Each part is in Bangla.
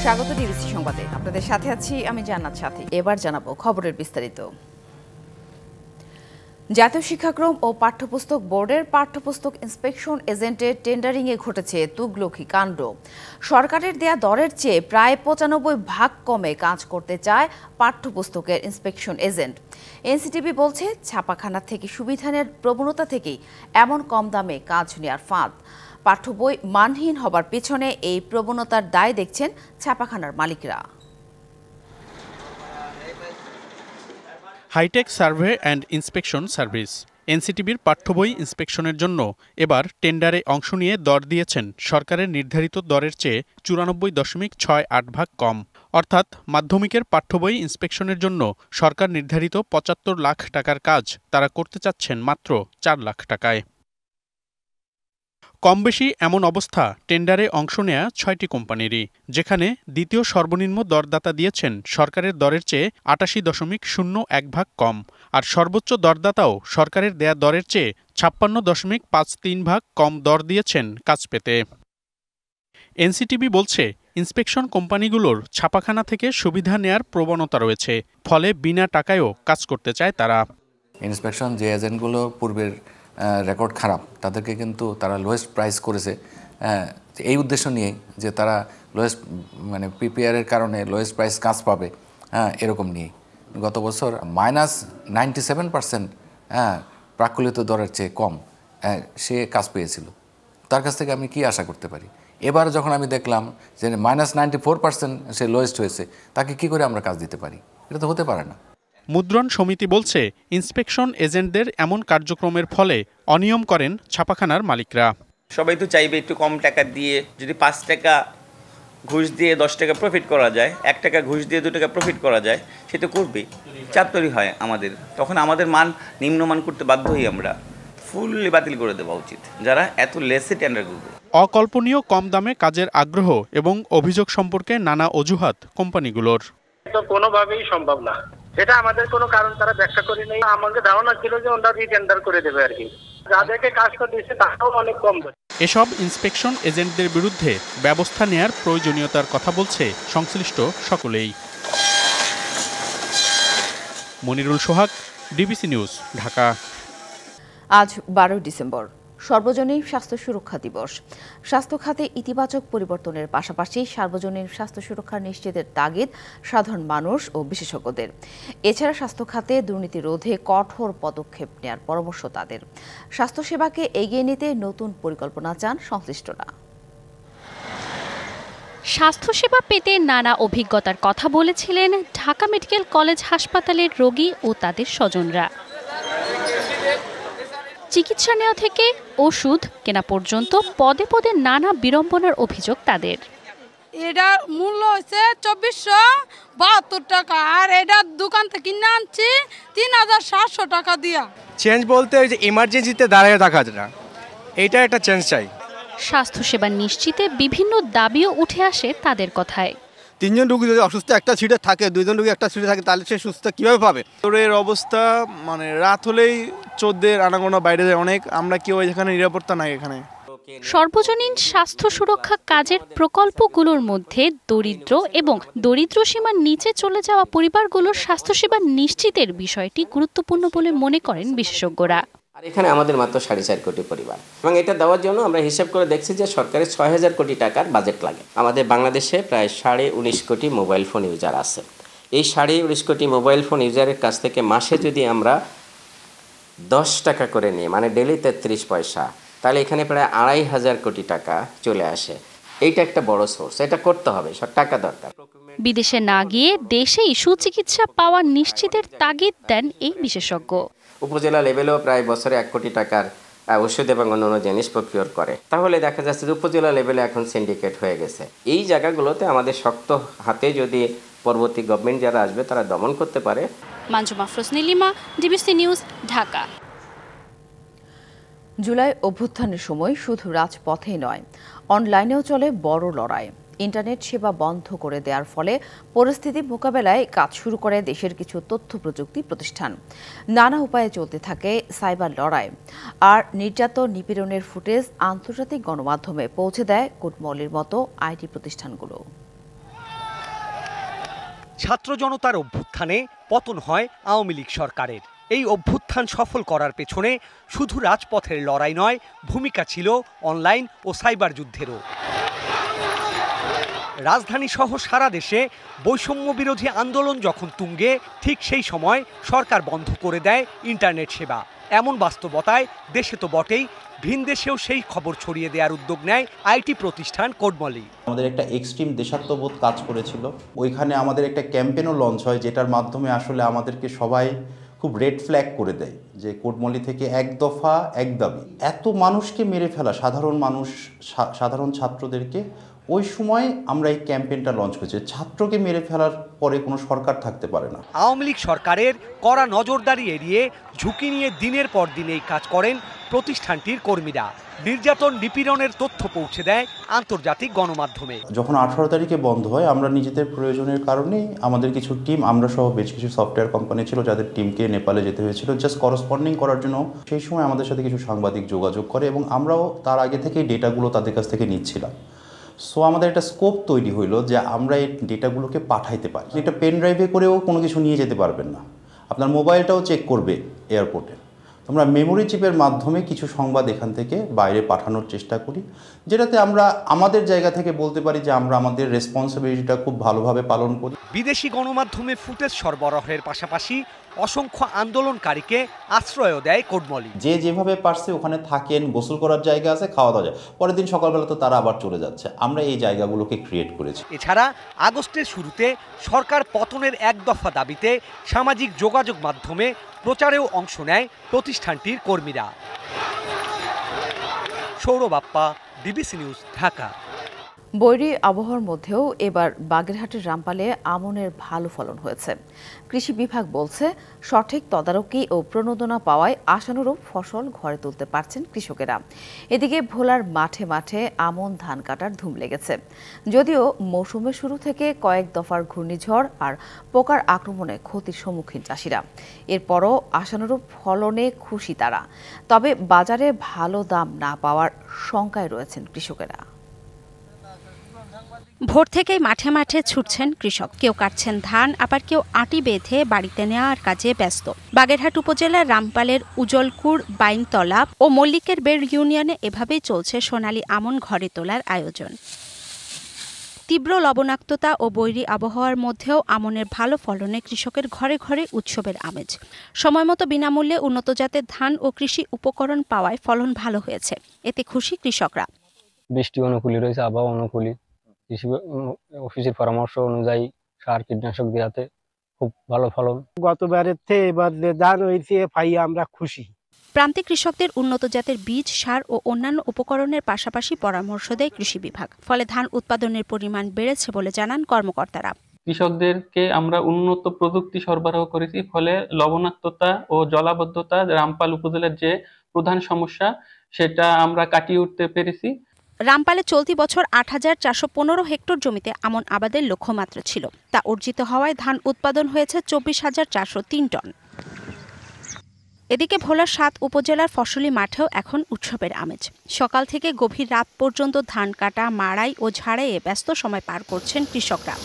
স্বাগত ডিবিসি সংবাদে। আপনাদের সাথে আছি আমি জান্নাত সাথী। এবার জানাবো খবরের বিস্তারিত। জাতীয় শিক্ষাক্রম ও পাঠ্যপুস্তক বোর্ডের পাঠ্যপুস্তক ইন্সপেকশন এজেন্টের টেন্ডারিংয়ে ঘটেছে তুগলকি কাণ্ড। সরকারের দেয়া দরের চেয়ে প্রায় ৯৫ কমে কাজ করতে চায় পাঠ্যপুস্তকের ইন্সপেকশন এজেন্ট। এনসিটিবি বলছে ছাপাখানা থেকে সুবিধা নেওয়ার প্রবণতা থেকেই এমন কম দামে কাজ নেওয়ার ফাঁদ। পাঠ্য বই মানহীন হবার পেছনে এই প্রবণতার দায় দেখছেন ছাপাখানার মালিকরা। Hitech survey and inspection service এনসিটিবির পাঠ্য বই ইন্সপেকশনের জন্য এবার টেন্ডারে অংশ নিয়ে দর দিয়েছেন সরকারের নির্ধারিত দরের চেয়ে ৯৪.৬৮ কম। অর্থাৎ মাধ্যমিকের পাঠ্য বই ইন্সপেকশনের জন্য সরকার নির্ধারিত ৭৫ লাখ টাকার কাজ তারা করতে চাচ্ছেন মাত্র ৪ লাখ টাকায়। কম বেশি এমন অবস্থা টেন্ডারে অংশ নেয়া ৬টি কোম্পানিরই, যেখানে দ্বিতীয় সর্বনিম্ন দরদাতা দিয়েছেন সরকারের দরের চেয়ে ৮৮.০১ কম, আর সর্বোচ্চ দরদাতাও সরকারের দেয়া দরের চেয়ে ৫৬.৫৩ কম দর দিয়েছেন কাজ পেতে। এনসিটিবি বলছে ইন্সপেকশন কোম্পানিগুলোর ছাপাখানা থেকে সুবিধা নেয়ার প্রবণতা রয়েছে, ফলে বিনা টাকায়ও কাজ করতে চায় তারা। ইন্সপেকশন যে এজেন্টগুলো পূর্বের রেকর্ড খারাপ, তাদেরকে কিন্তু তারা লোয়েস্ট প্রাইস করেছে এই উদ্দেশ্য নিয়ে যে তারা লোয়েস্ট পিপিআরের কারণে লোয়েস্ট প্রাইস কাজ পাবে, এরকম নিয়ে গত বছর -97% প্রাকুলিত দরের চেয়ে কম সে কাজ পেয়েছিল। তার কাছ থেকে আমি কি আশা করতে পারি? এবার যখন আমি দেখলাম যে -94% সে লোয়েস্ট হয়েছে, তাকে কি করে আমরা কাজ দিতে পারি? এটা তো হতে পারে না। মুদ্রণ সমিতি বলছে ইন্সপেকশন এজেন্টদের এমন কার্যক্রমের ফলে অনিয়ম করেন ছাপাখানার মালিকরা। সবাই তো চাইবে একটু কম টাকা দিয়ে, যদি ৫ টাকা ঘুষ দিয়ে ১০ টাকা প্রফিট করা যায়, ১ টাকা ঘুষ দিয়ে ২ টাকা প্রফিট করা যায়, সেটা করবে। চাপ তৈরি হয় আমাদের, তখন আমাদের মান নিম্নমান করতে বাধ্য হই আমরা। ফুললি বাতিল করে দেওয়া উচিত যারা এত লেসে টেন্ডার করবে। অকল্পনীয় কম দামে কাজের আগ্রহ এবং অভিযোগ সম্পর্কে নানা অজুহাত কোম্পানিগুলোর। তো কোনোভাবেই সম্ভব না, এটা আমাদের কোনো কারণ তারা ব্যাখ্যা করে নেই। আমাকে ধারণা ছিল যে ওরা রিটেন্ডার করে দেবে আর কি, যাদেরকে কাজটা দিয়েছে তারাও অনেক কম দেয়। এসব ইন্সপেকশন এজেন্টদের বিরুদ্ধে ব্যবস্থা নেয়ার প্রয়োজনীয়তার কথা বলছে সংশ্লিষ্ট সকলেই। মনিরুল সোহাগ, ডিবিসি নিউজ, ঢাকা। আজ ১২ ডিসেম্বর সর্বজনীন স্বাস্থ্য সুরক্ষা দিবস। স্বাস্থ্য খাতে ইতিবাচক পরিবর্তনের পাশাপাশি সার্বজনীন স্বাস্থ্য সুরক্ষা নিশ্চিতের তাগিদ সাধারণ মানুষ ও বিশেষজ্ঞদের। এছাড়া স্বাস্থ্য খাতে দুর্নীতি রোধে কঠোর পদক্ষেপ নেওয়ার পরামর্শ তাদের। স্বাস্থ্যসেবাকে এগিয়ে নিতে নতুন পরিকল্পনা চান সংশ্লিষ্টরা। স্বাস্থ্যসেবা পেতে নানা অভিজ্ঞতার কথা বলেছিলেন ঢাকা মেডিকেল কলেজ হাসপাতালের রোগী ও তাদের স্বজনরা। চিকিৎসা নেওয়া থেকে ওষুধ কেনা পর্যন্ত পদে পদে নানা বিড়ম্বনার অভিযোগ তাদের। এটার মূল্য হচ্ছে ২৪৭২ টাকা, আর এটার দোকান থেকে কিনে আনছি ৩৭০০ টাকা দিয়া। চেঞ্জ বলতে ওই যে ইমার্জেন্সিতে দাঁড়িয়ে থাকা যায় না, এইটা একটা চেঞ্জ চাই। স্বাস্থ্যসেবা নিশ্চিতে বিভিন্ন দাবিও উঠে আসে তাদের কথায়। ৩ জন রোগী যদি অসুস্থ একটা সিটে থাকে, ২ জন রোগী একটা সিটে থাকে, তাহলে সে সুস্থ কিভাবে পাবে? এর অবস্থা রাত হলেই চোদ্দের আনাগোনা বাইরে যায় অনেক, আমরা কেউ এখানে নিরাপত্তা নাই এখানে। সর্বজনীন স্বাস্থ্য সুরক্ষা কাজের প্রকল্পগুলোর মধ্যে দরিদ্র এবং দরিদ্র সীমার নিচে চলে যাওয়া পরিবারগুলোর স্বাস্থ্যসেবা নিশ্চিতের বিষয়টি গুরুত্বপূর্ণ বলে মনে করেন বিশেষজ্ঞরা। আর এখানে আমাদের মাত্র ৪.৫ কোটি পরিবার, এবং এটা দেওয়ার জন্য আমরা হিসাব করে দেখছি যে সরকারের ৬,০০০ কোটি টাকার বাজেট লাগে। আমাদের বাংলাদেশে প্রায় ১৯.৫ কোটি মোবাইল ফোন ইউজার আছে। এই ১৯.৫ কোটি মোবাইল ফোন ইউজারের কাছ থেকে মাসে যদি আমরা ১০ টাকা করে নিই, মানে ডেলি ৩৩ পয়সা, তাহলে এখানে প্রায় ২৫০০ কোটি টাকা চলে আসে। এইটা একটা বড় সোর্স, এটা করতে হবে, সব টাকা দরকার। বিদেশে না গিয়ে দেশেই সুচিকিৎসা পাওয়া নিশ্চিতের তাগিদ দেন এই বিশেষজ্ঞ। উপজেলা লেভেলেও প্রায় বছরে ১ কোটি টাকার ওষুধ এবং অন্যান্য জিনিস প্রকিউর করে। তাহলে দেখা যাচ্ছে যে উপজেলা লেভেলে এখন সিন্ডিকেট হয়ে গেছে। এই জায়গাগুলোতে আমাদের শক্ত হাতে যদি পরবর্তী গভর্নমেন্ট যারা আসবে তারা দমন করতে পারে। মানজু মাফরুজ নীলিমা, ডিবিসি নিউজ, ঢাকা। জুলাই অভ্যুত্থানের সময় শুধু রাজপথে নয়, অনলাইনেও চলে বড় লড়াই। ইন্টারনেট সেবা বন্ধ করে দেওয়ার ফলে পরিস্থিতি মোকাবেলায় কাজ শুরু করে দেশের কিছু তথ্য প্রযুক্তি প্রতিষ্ঠান। নানা উপায়ে চলতে থাকে সাইবার লড়াই, আর নির্যাতন নিপীড়নের ফুটেজ আন্তর্জাতিক গণমাধ্যমে পৌঁছে দেয় কুটমলির মতো আইটি প্রতিষ্ঠানগুলো। ছাত্র জনতার অভ্যুত্থানে পতন হয় আওয়ামী লীগ সরকারের। এই অভ্যুত্থান সফল করার পেছনে শুধু রাজপথের লড়াই নয়, ভূমিকা ছিল অনলাইন ও সাইবার যুদ্ধেরও। রাজধানী সহ সারা দেশে বৈষম্য বিরোধী আন্দোলন যখন তুঙ্গে, ঠিক সেই সময় সরকার বন্ধ করে দেয় ইন্টারনেট সেবা। এমন বাস্তবতায় দেশে তো বটেই, ভিনদেশেও সেই খবর ছড়িয়ে দেওয়ার উদ্যোগ নেয় আইটি প্রতিষ্ঠান কোডমলি। আমাদের একটা এক্সট্রিম দেশাত্মবোধ কাজ করেছিল। ওইখানে আমাদের একটা ক্যাম্পেইনও লঞ্চ হয়, যেটার মাধ্যমে আসলে আমাদেরকে সবাই খুব রেড ফ্ল্যাগ করে দেয় যে কোডমলি থেকে এক দফা এক দাবি। এত মানুষকে মেরে ফেলা, সাধারণ ছাত্রদেরকে, ওই সময় আমরা এই ক্যাম্পেইনটা লঞ্চ করেছি। ছাত্রকে মেরে ফেলার পরে কোনো সরকার থাকতে পারে না। আওয়ামী লীগ সরকারের কড়া নজরদারি এড়িয়ে ঝুঁকি নিয়ে দিনের পর দিন এই কাজ করেন প্রতিষ্ঠানটির কর্মীরা। নির্যাতন নিপীড়নের তথ্য পৌঁছে দেয় আন্তর্জাতিক গণমাধ্যমে। যখন 18 তারিখে বন্ধ হয়, আমরা নিজেদের প্রয়োজনের কারণে আমাদের কিছু টিম, আমরা সহ বেশ কিছু সফটওয়্যার কোম্পানি ছিল যাদের টিমকে নেপালে যেতে হয়েছিল জাস্ট করসপন্ডিং করার জন্য। সেই সময় আমাদের সাথে কিছু সাংবাদিক যোগাযোগ করে এবং আমরাও তার আগে থেকে ডেটাগুলো তাদের কাছ থেকে নিচ্ছিলাম। সো আমাদের একটা স্কোপ তৈরি হইলো যে আমরা এই ডেটাগুলোকে পাঠাইতে পারি। এটা পেন ড্রাইভে করেও কোনো কিছু নিয়ে যেতে পারবেন না, আপনার মোবাইলটাও চেক করবে এয়ারপোর্টে। আমরা মেমোরি চিপের মাধ্যমে কিছু সংবাদ এখান থেকে বাইরে পাঠানোর চেষ্টা করি, যেটাতে আমরা আমাদের জায়গা থেকে বলতে পারি যে আমরা আমাদের রেসপন্সিবিলিটিটা খুব ভালোভাবে পালন করি। বিদেশি গণমাধ্যমে ফুটেজ সরবরাহের পাশাপাশি অসংখ্য আন্দোলনকারীকে আশ্রয়ও দেয় কোডমলি। যে যেভাবে পারছে ওখানে থাকেন, গোসল করার জায়গা আছে, খাওয়া দাওয়া যায়, পরের দিন সকালবেলা তো তারা আবার চলে যাচ্ছে। আমরা এই জায়গাগুলোকে ক্রিয়েট করেছি। এছাড়া আগস্টের শুরুতে সরকার পতনের এক দফা দাবিতে সামাজিক যোগাযোগ মাধ্যমে প্রচারেও অংশ নেয় প্রতিষ্ঠানটির কর্মীরা। Sourav Appa, DBC news, Dhaka. বৈরী আবহাওয়ার মধ্যেও এবার বাগেরহাটের রামপালে আমনের ভালো ফলন হয়েছে। কৃষি বিভাগ বলছে, সঠিক তদারকি ও প্রণোদনা পাওয়ায় আশানুরূপ ফসল ঘরে তুলতে পারছেন কৃষকেরা। এদিকে ভোলার মাঠে মাঠে আমন ধান কাটার ধুম লেগেছে। যদিও মৌসুমের শুরু থেকে কয়েক দফার ঘূর্ণিঝড় আর পোকার আক্রমণে ক্ষতির সম্মুখীন চাষিরা। এরপরও আশানুরূপ ফলনে খুশি তারা। তবে বাজারে ভালো দাম না পাওয়ার শঙ্কায় রয়েছেন কৃষকেরা। ভোর থেকেই মাঠে মাঠে ছুটছেন কৃষক। কেউ কাটছেন ধান, আবার কেউ আটি বেঁধে বাড়িতে নেওয়ার কাজে ব্যস্ত। বাগেরহাট উপজেলার রামপালের উজলকুর, বাইনতলা ও মল্লিকের বেড় ইউনিয়নে এভাবেই চলছে সোনালী আমন ঘরে তোলার আয়োজন। তীব্র লবণাক্ততা ও বৈরী আবহাওয়ার মধ্যেও আমনের ভালো ফলনে কৃষকের ঘরে ঘরে উৎসবের আমেজ। সময়মতো বিনামূল্যে উন্নত জাতের ধান ও কৃষি উপকরণ পাওয়ায় ফলন ভালো হয়েছে। এতে খুশি কৃষকরা। বৃষ্টি অনুকূলী রয়েছে, আবহাওয়া অনুকূলী, কৃষি অফিসের পরামর্শ অনুযায়ী সার কীটনাশক দেওয়াতে খুব ভালো ফলন। গতবারের থেকে এবার ধান হয়েছে, পাই আমরা খুশি। প্রান্তিক কৃষকদের উন্নত জাতের বীজ, সার ও অন্যান্য উপকরণের পাশাপাশি পরামর্শ দেয় কৃষি বিভাগ। ফলে ধান উৎপাদনের পরিমাণ বেড়েছে বলে জানান কর্মকর্তারা। কৃষকদেরকে আমরা উন্নত প্রযুক্তি সরবরাহ করেছি, ফলে লবণাক্ততা ও জলাবদ্ধতা রামপাল উপজেলার যে প্রধান সমস্যা সেটা আমরা কাটিয়ে উঠতে পেরেছি। রামপালে চলতি বছর ৮,৪১৫ হেক্টর জমিতে আমন আবাদের লক্ষ্যমাত্রা ছিল। তা অর্জিত হওয়ায় ধান উৎপাদন হয়েছে ২৪,৪০৩ টন। এদিকে ভোলার ৭ উপজেলার ফসলি মাঠেও এখন উৎসবের আমেজ। সকাল থেকে গভীর রাত পর্যন্ত ধান কাটা, মাড়াই ও ঝাড়াইয়ে ব্যস্ত সময় পার করছেন কৃষকরা।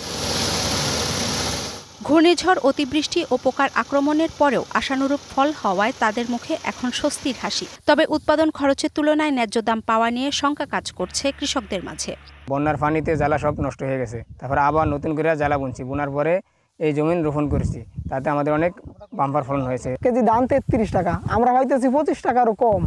ঘূর্ণিঝড়, অতিবৃষ্টি ও পোকার আক্রমণের পরেও আশানুরূপ ফল হওয়ায় তাদের মুখে এখন স্বস্তির হাসি। তবে উৎপাদন খরচের তুলনায় ন্যায্য দাম পাওয়া নিয়ে শঙ্কা কাজ করছে কৃষকদের মাঝে। বন্যার পানিতে জ্বালা সব নষ্ট হয়ে গেছে, তারপরে আবার নতুন করে জ্বালা বুনছি, বোনার পরে এই জমিন রোপণ করেছি, তাতে আমাদের অনেক বাম্পার ফলন হয়েছে। কেজি দাম ৩৩ টাকা, আমরা পাইতেছি ২৫ টাকারও কম,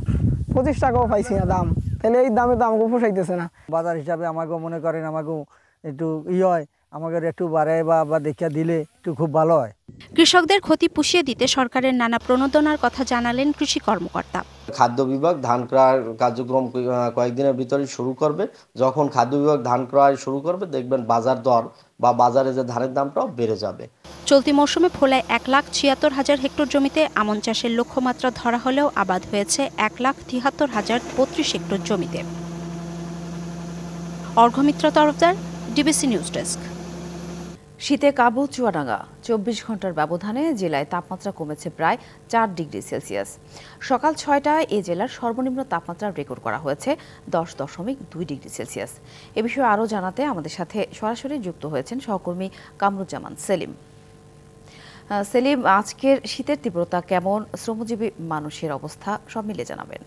২৫ টাকাও পাইছি না দাম। তাহলে এই দামে তো আমাকে পোষাইতেছে না। বাজার হিসাবে আমাকেও মনে করেন আমাকেও একটু হয়, আমাদের একটু বাড়ায় বা দেখিয়া দিলে একটু খুব ভালো হয়। কৃষকদের ক্ষতি পুষিয়ে দিতে সরকারের নানা প্রণোদনার কথা জানালেন কৃষি কর্মকর্তা। খাদ্য বিভাগ ধান ক্রয় কার্যক্রম কয়েকদিনের ভিতরে শুরু করবে। যখন খাদ্য বিভাগ ধান ক্রয় শুরু করবে, দেখবেন বাজার দর বা বাজারে যে ধানের দামটাও বেড়ে যাবে। চলতি মৌসুমে ভোলায় ১,৭৬,০০০ হেক্টর জমিতে আমন চাষের লক্ষ্যমাত্রা ধরা হলেও আবাদ হয়েছে ১,৭৩,০৩২ হেক্টর জমিতে। অর্ঘ্যমিত্র তরফদার, ডিবিসি নিউজ ডেস্ক। শীতে কাবু চুয়াডাঙ্গা। 24 ঘন্টার ব্যবধানে জেলায় তাপমাত্রা কমেছে প্রায় 4 ডিগ্রি সেলসিয়াস। সকাল 6টায় এ জেলার সর্বনিম্ন তাপমাত্রা রেকর্ড করা হয়েছে 10.2 ডিগ্রি সেলসিয়াস। এ বিষয়ে আরও জানাতে আমাদের সাথে সরাসরি যুক্ত হয়েছেন সহকর্মী কামরুজ্জামান সেলিম। সেলিম, আজকের শীতের তীব্রতা কেমন, শ্রমজীবী মানুষের অবস্থা সব মিলে জানাবেন।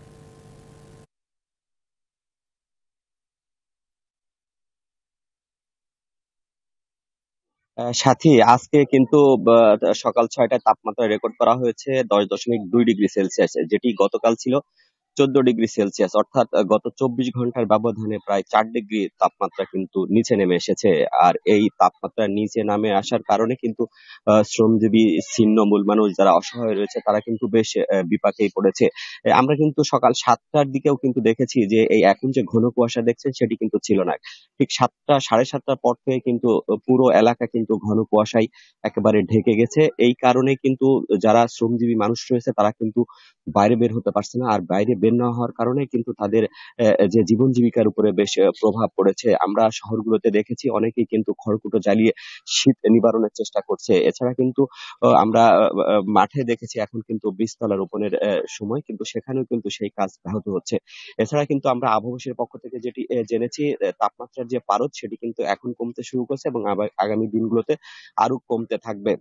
সাথী, আজকে কিন্তু সকাল 6টায় তাপমাত্রা রেকর্ড করা হয়েছে 10.2 ডিগ্রি সেলসিয়াস, যেটি গতকাল ছিল 14 ডিগ্রি সেলসিয়াস। অর্থাৎ গত 24 ঘন্টার ব্যবধানে প্রায় 4 ডিগ্রি তাপমাত্রা কিন্তু নিচে নেমে এসেছে। আর এই তাপমাত্রা নিচে নামে আসার কারণে কিন্তু শ্রমজীবী ছিন্নমূল মানুষ যারা অসহায় রয়েছে তারা কিন্তু বেশ বিপাকেই পড়েছে। আমরা কিন্তু সকাল 7টার দিকেও কিন্তু দেখেছি যে এই এখন যে ঘন কুয়াশা দেখছেন সেটি কিন্তু ছিল না। ঠিক 7টা সাড়ে 7টার পর থেকে কিন্তু পুরো এলাকা কিন্তু ঘন কুয়াশায় একেবারে ঢেকে গেছে। এই কারণে কিন্তু যারা শ্রমজীবী মানুষ রয়েছে তারা কিন্তু বাইরে বের হতে পারছে না। আর বাইরে বের না হওয়ার কারণে কিন্তু তাদের যে জীবন জীবিকার উপরে বেশ প্রভাব পড়েছে। আমরা শহরগুলোতে দেখেছি অনেকেই কিন্তু খড়কুটো জ্বালিয়ে শীত নিবারণের চেষ্টা করছে। এছাড়া কিন্তু আমরা মাঠে দেখেছি এখন কিন্তু বীজতলা রোপণের সময়, কিন্তু সেখানেও কিন্তু সেই কাজ ব্যাহত হচ্ছে। এছাড়া কিন্তু আমরা আবহাওয়া অফিসের পক্ষ থেকে যেটি জেনেছি, তাপমাত্রার যে পারদ সেটি কিন্তু এখন কমতে শুরু করছে এবং আগামী দিনগুলোতে আরো কমতে থাকবে।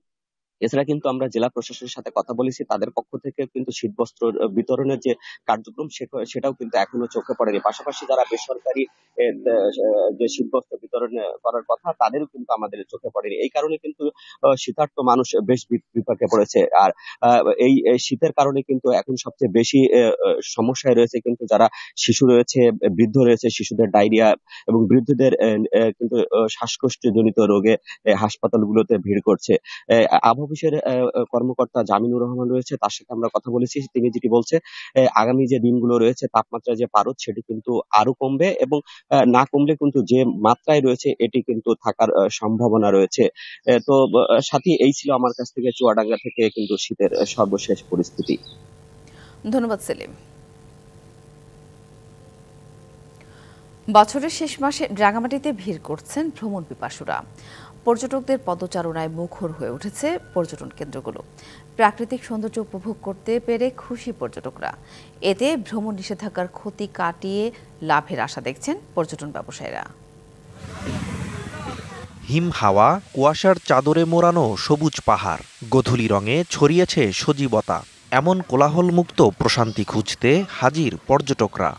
এছাড়া কিন্তু আমরা জেলা প্রশাসনের সাথে কথা বলেছি, তাদের পক্ষ থেকে কিন্তু শীতবস্ত্র বিতরণের যে কার্যক্রম সেটাও কিন্তু এখনো চোখে পড়েনি। পাশাপাশি যারা বেসরকারি যে শীতবস্ত্র বিতরণ করার কথা তাদেরও কিন্তু আমাদের চোখে পড়েনি। এই কারণে কিন্তু শীতার্ত মানুষ বেশ বিপাকে পড়েছে। আর এই শীতের কারণে কিন্তু এখন সবচেয়ে বেশি সমস্যায় রয়েছে কিন্তু যারা শিশু রয়েছে, বৃদ্ধ রয়েছে। শিশুদের ডায়রিয়া এবং বৃদ্ধদের কিন্তু শ্বাসকষ্টজনিত রোগে হাসপাতালগুলোতে ভিড় করছে। আবহাওয়া অফিসের কর্মকর্তা জামিনুর রহমান রয়েছে, তার সাথে আমরা কথা বলেছি। তিনি যেটি বলছে, আগামী যে দিনগুলো রয়েছে তাপমাত্রা যে পারদ সেটি কিন্তু আরো কমবে এবং না কমলে কিন্তু যে মাত্রায় রয়েছে এটি কিন্তু থাকার সম্ভাবনা রয়েছে। তো সাথী, এই ছিল আমার কাছ থেকে চুয়াডাঙ্গা থেকে কিন্তু শীতের সর্বশেষ পরিস্থিতি। ধন্যবাদ সেলিম। বছরের শেষ মাসে রাঙামাটিতে ভিড় করছেন ভ্রমণ পিপাসুরা। পর্যটকদের পদচারণায় মুখর হয়ে উঠেছে পর্যটন কেন্দ্রগুলো। প্রাকৃতিক সৌন্দর্য উপভোগ করতে পেরে খুশি পর্যটকরা। এতে ভ্রমণ নিষেধাজ্ঞার ক্ষতি কাটিয়ে লাভের আশা দেখছেন পর্যটন ব্যবসায়ীরা। হিম হাওয়া, কুয়াশার চাদরে মোড়ানো সবুজ পাহাড়, গোধূলি রঙে ছড়িয়েছে সজীবতা। এমন কোলাহলমুক্ত প্রশান্তি খুঁজতে হাজির পর্যটকরা।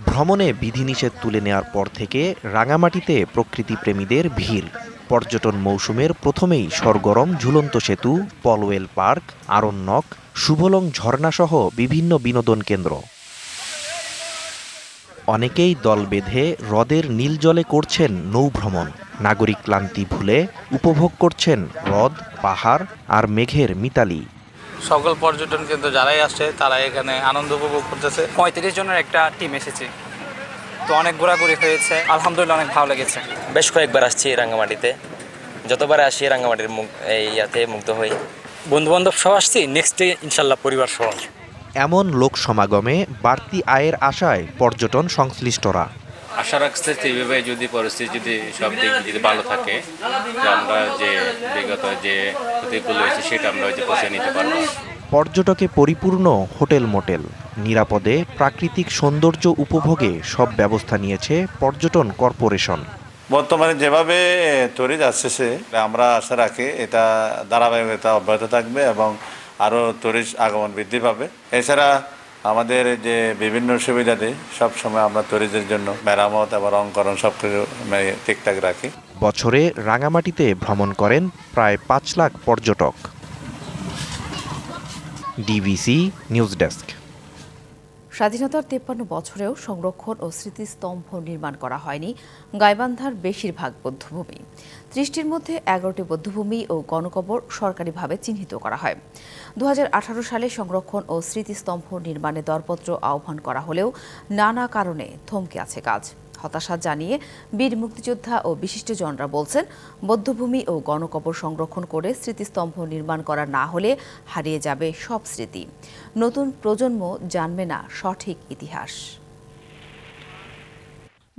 ভ্রমণে বিধিনিষেধ তুলে নেওয়ার পর থেকে রাঙামাটিতে প্রকৃতিপ্রেমীদের ভিড়। পর্যটন মৌসুমের প্রথমেই সরগরম ঝুলন্ত সেতু, পলওয়েল পার্ক, আরণ্যক, শুভলং ঝর্ণাসহ বিভিন্ন বিনোদন কেন্দ্র। অনেকেই দল বেঁধে হ্রদের নীল জলে করছেন নৌভ্রমণ। নাগরিক ক্লান্তি ভুলে উপভোগ করছেন হ্রদ, পাহাড় আর মেঘের মিতালি। সকল পর্যটন কেন্দ্র যারাই আসছে তারা এখানে আনন্দ উপভোগ করতেছে। 35 জনের একটা টিম এসেছে, তো অনেক ঘোরাঘুরি হয়েছে, আলহামদুলিল্লাহ অনেক ভালো লেগেছে। বেশ কয়েকবার আসছি রাঙ্গামাটিতে, যতবার আসি রাঙ্গামাটির ইয়াতে মুগ্ধ হই। বন্ধুবান্ধব সহ আসছি, নেক্সট ডে ইনশাল্লাহ পরিবার সহ। এমন লোক সমাগমে বাড়তি আয়ের আশায় পর্যটন সংশ্লিষ্টরা। আশা রাখছে এইভাবে যদি পরিস্থিতি যদি সব দিক যদি ভালো থাকে, আমরা যে বিগত যে ক্ষতিগুলো হয়েছে সেটা আমরা পৌঁছে নিতে পারবো। পর্যটকে পরিপূর্ণ হোটেল মোটেল, নিরাপদে প্রাকৃতিক সৌন্দর্য উপভোগে সব ব্যবস্থা নিয়েছে পর্যটন কর্পোরেশন। বর্তমানে যেভাবে ট্যুরিস্ট আসছে আমরা আশা রাখি এটা ধারাবাহিকতা অব্যাহত থাকবে এবং আরও ট্যুরিস্ট আগমন বৃদ্ধি পাবে। এছাড়া আমাদের যে বিভিন্ন সুবিধা দিই সবসময় আমরা ট্যুরিস্টদের জন্য মেরামত এবং রংকরণ সব কিছু ঠিকঠাক রাখি। বছরে রাঙামাটিতে ভ্রমণ করেন প্রায় 5 লাখ পর্যটক। DBC news desk. স্বাধীনতার 53 বছরেও সংরক্ষণ ও স্মৃতিস্তম্ভ নির্মাণ করা হয়নি গাইবান্ধার বেশিরভাগ বৌদ্ধভূমি। 30টির মধ্যে 11টি বৌদ্ধভূমি ও গণকবর সরকারিভাবে চিহ্নিত করা হয়। 2018 সালে সংরক্ষণ ও স্মৃতিস্তম্ভ নির্মাণে দরপত্র আহ্বান করা হলেও নানা কারণে থমকে আছে কাজ। হতাশা জানিয়ে বীর মুক্তিযোদ্ধা ও বিশিষ্টজনরা বলছেন, বৌদ্ধভূমি ও গণকবর সংরক্ষণ করে স্মৃতিস্তম্ভ নির্মাণ করা না হলে হারিয়ে যাবে সব স্মৃতি। নতুন প্রজন্ম জানবে না সঠিক ইতিহাস।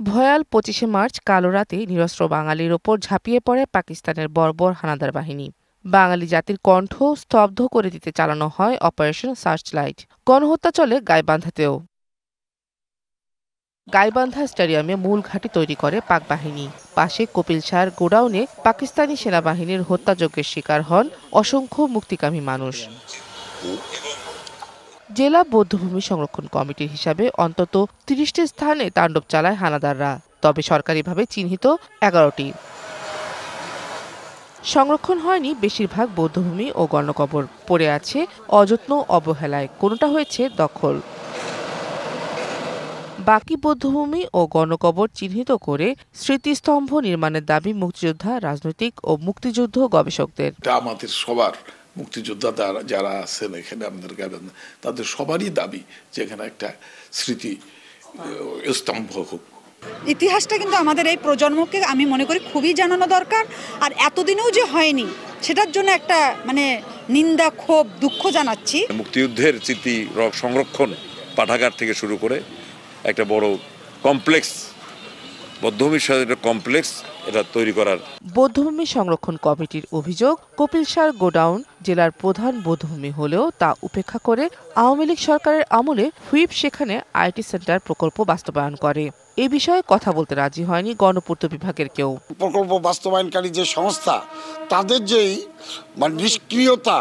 ভয়াল 25শে মার্চ কালো রাতে নিরস্ত্র বাঙালির ওপর ঝাঁপিয়ে পড়ে পাকিস্তানের বর্বর হানাদার বাহিনী। বাঙালি জাতির কণ্ঠ স্তব্ধ করে দিতে চালানো হয় অপারেশন সার্চলাইট। গণহত্যা চলে গাইবান্ধাতেও। গাইবান্ধা স্টেডিয়ামে মূল ঘাঁটি তৈরি করে পাক বাহিনী। পাশে কপিলশার গোডাউনে পাকিস্তানি সেনাবাহিনীর হত্যাযজ্ঞের শিকার হন অসংখ্য মুক্তিকামী মানুষ। জেলা বৌদ্ধভূমি সংরক্ষণ কমিটির হিসাবে অন্তত ৩০টি স্থানে তাণ্ডব চালায় হানাদাররা, তবে সরকারিভাবে চিহ্নিত ১১টি। সংরক্ষণ হয়নি বেশিরভাগ বৌদ্ধভূমি ও গণকবর, পড়ে আছে অযত্ন অবহেলায়, কোনোটা হয়েছে দখল। বাকি বৌদ্ধভূমি ও গণকবর চিহ্নিত করে স্মৃতিস্তম্ভ নির্মাণের দাবি মুক্তিযোদ্ধা, রাজনৈতিক ও মুক্তিযুদ্ধ গবেষকদের। আমাদের সবার মুক্তিযোদ্ধা যারা আছেন এখানে আমাদের তাদের সবারই দাবি যে এখানে একটা স্মৃতি স্তম্ভ হোক। ইতিহাসটা কিন্তু আমাদের এই প্রজন্মকে আমি মনে করি খুবই জানানো দরকার। আর এতদিনেও যে হয়নি সেটার জন্য একটা নিন্দা, ক্ষোভ, দুঃখ জানাচ্ছি। মুক্তিযুদ্ধের স্মৃতি সংরক্ষণ পাঠাগার থেকে শুরু করে একটা বড় কমপ্লেক্স, বৌদ্ধভূমির সাথে কমপ্লেক্স এটা তৈরি করার। বৌদ্ধভূমি সংরক্ষণ কমিটির অভিযোগ, কপিলশার গোডাউন জেলার প্রধান বৌদ্ধভূমি হলেও তা উপেক্ষা করে আওয়ামী লীগ সরকারের আমলে হুইপ সেখানে আইটি সেন্টার প্রকল্প বাস্তবায়ন করে। এ বিষয়ে কথা বলতে রাজি হয়নি গণপূর্ত বিভাগের কেউ। প্রকল্প বাস্তবায়নকারী যে সংস্থা, তাদের যেই নিষ্ক্রিয়তা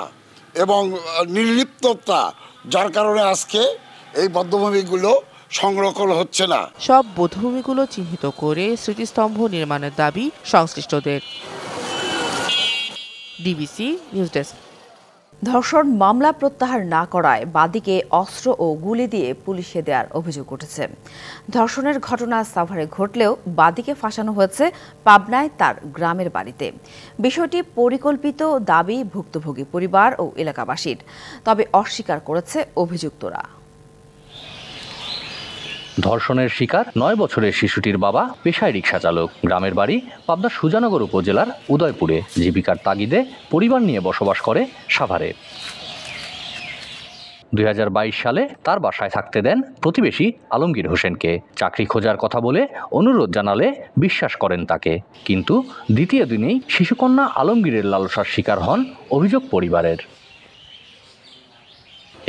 এবং নির্লিপ্ততা, যার কারণে আজকে এই বৌদ্ধভূমিগুলো সংরক্ষণ হচ্ছে না। সব বৌদ্ধভূমিগুলো চিহ্নিত করে স্মৃতিস্তম্ভ নির্মাণের দাবি সংশ্লিষ্টদের। DBC news desk. ধর্ষণ মামলা প্রত্যাহার না করায় বাদীকে অস্ত্র ও গুলি দিয়ে পুলিশে দেওয়ার অভিযোগ উঠেছে। ধর্ষণের ঘটনা সাভারে ঘটলেও বাদীকে ফাঁসানো হয়েছে পাবনায় তার গ্রামের বাড়িতে। বিষয়টি পরিকল্পিত দাবি ভুক্তভোগী পরিবার ও এলাকাবাসীর, তবে অস্বীকার করেছে অভিযুক্তরা। ধর্ষণের শিকার ৯ বছরের শিশুটির বাবা পেশায় রিকশা চালক। গ্রামের বাড়ি পাবনার সুজানগর উপজেলার উদয়পুরে। জীবিকার তাগিদে পরিবার নিয়ে বসবাস করে সাভারে। ২০২২ সালে তার বাসায় থাকতে দেন প্রতিবেশী আলমগীর হোসেনকে। চাকরি খোঁজার কথা বলে অনুরোধ জানালে বিশ্বাস করেন তাকে, কিন্তু দ্বিতীয় দিনেই শিশুকন্যা আলমগীরের লালসার শিকার হন অভিযোগ পরিবারের।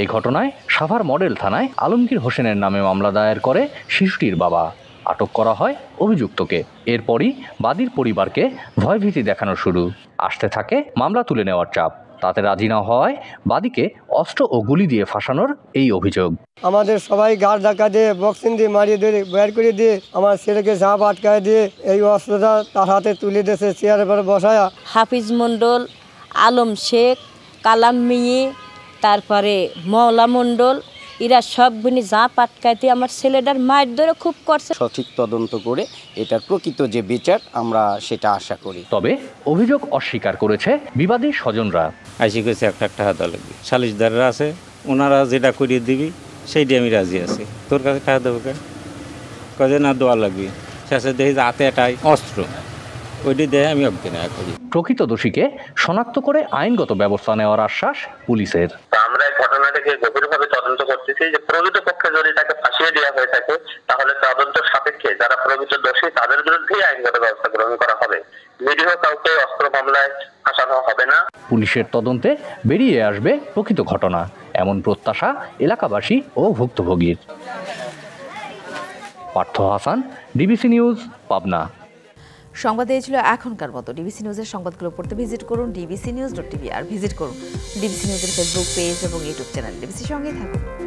এই ঘটনায় সাভার মডেল থানায় আলমগীর হোসেনের নামে মামলা দায়ের করে শিশুটির বাবা। আটক করা হয় অভিযুক্তকে। এরপরই বাদীর পরিবারকে ভয়ভীতি দেখানো শুরু। আসতে থাকে মামলা তুলে নেওয়ার চাপ। তাতে রাজি না হওয়ায় বাদীকে অস্ত্র ও গুলি দিয়ে ফাঁসানোর এই অভিযোগ। আমাদের সবাই গাড় ধাক্কা দিয়ে, বক্সিং দিয়ে মারিয়ে দিয়ে, বের করে দিয়ে আমার ছেলেকে ঝাঁপ আটকায় দিয়ে এই অস্ত্রটা তার হাতে তুলে দিয়েছে চেয়ারের পরে বসায়া। হাফিজ মণ্ডল, আলম শেখ, কালাম মিয়ে, তারপরে মওলা মণ্ডল, এরা সব গুনি ঝাঁপ আটকাইতে আমার ছেলেটার মায়ের ধরে খুব করছে। সঠিক তদন্ত করে এটার প্রকৃত যে বিচার আমরা সেটা আশা করি। তবে অভিযোগ অস্বীকার করেছে বিবাদী স্বজনরা। আইসি কইছে একটা টাকা লাগবে, সালিশদাররা আছে, ওনারা যেটা করিয়ে দিবি সেইটি আমি রাজি আছি। তোর কাছে টাকা দেবো কে? কাজে না দেওয়া লাগবে। শেষে দেখি যে হাতে এটাই অস্ত্র, ওইটি দেয় আমি অজ্ঞান করি। প্রকৃত দোষীকে শনাক্ত করে আইনগত ব্যবস্থা নেওয়ার আশ্বাস পুলিশের। আমরা এই ঘটনাটাকে গভীরভাবে তদন্ত করতেছি যে প্রকৃত পক্ষে যদি তাকে ফাঁসিয়ে দেওয়া হয়ে থাকে তাহলে তদন্ত সাপেক্ষে যারা প্রকৃত দোষী তাদের বিরুদ্ধেই আইনগত ব্যবস্থা গ্রহণ করা হবে। নিরীহ কাউকে অস্ত্র মামলায় ফাঁসানো হবে না। পুলিশের তদন্তে বেরিয়ে আসবে প্রকৃত ঘটনা, এমন প্রত্যাশা এলাকাবাসী ও ভুক্তভোগীর। Partha Hasan, DBC news, Pabna. সংবাদ এই ছিল এখনকার মতো। ডিবিসি নিউজের সংবাদগুলো পড়তে ভিজিট করুন dbcnews.tv আর ভিজিট করুন ডিবিসি নিউজের ফেসবুক পেজ এবং ইউটিউব চ্যানেল। ডিবিসির সঙ্গেই থাকুন।